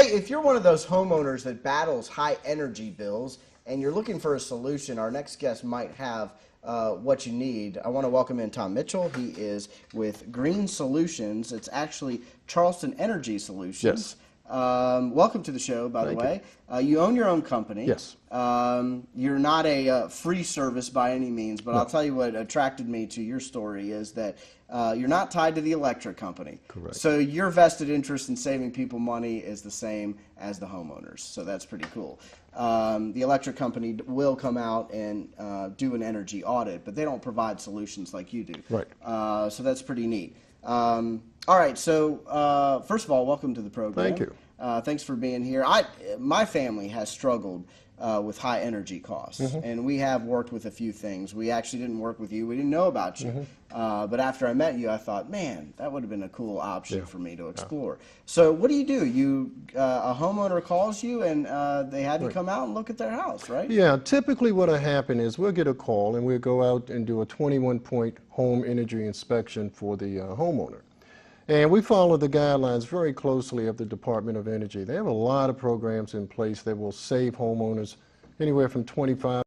Hey, if you're one of those homeowners that battles high energy bills and you're looking for a solution, our next guest might have what you need. I want to welcome in Tom Mitchell. He is with Green Solutions. It's actually Charleston Energy Solutions. Yes. Welcome to the show, by the way. You own your own company. Yes. You're not a free service by any means, but No. I'll tell you what attracted me to your story is that you're not tied to the electric company. Correct. So your vested interest in saving people money is the same as the homeowners. So that's pretty cool. The electric company will come out and do an energy audit, but they don't provide solutions like you do. Right. So that's pretty neat. All right, so first of all, welcome to the program. Thank you. Thanks for being here. My family has struggled with high energy costs, and we have worked with a few things. We actually didn't work with you. We didn't know about you. But after I met you, I thought, man, that would have been a cool option for me to explore. So what do? A homeowner calls you, and they have you come out and look at their house, right? Yeah, typically what'll happen is we'll get a call and we'll go out and do a 21-point home energy inspection for the homeowner. And we follow the guidelines very closely of the Department of Energy. They have a lot of programs in place that will save homeowners anywhere from 25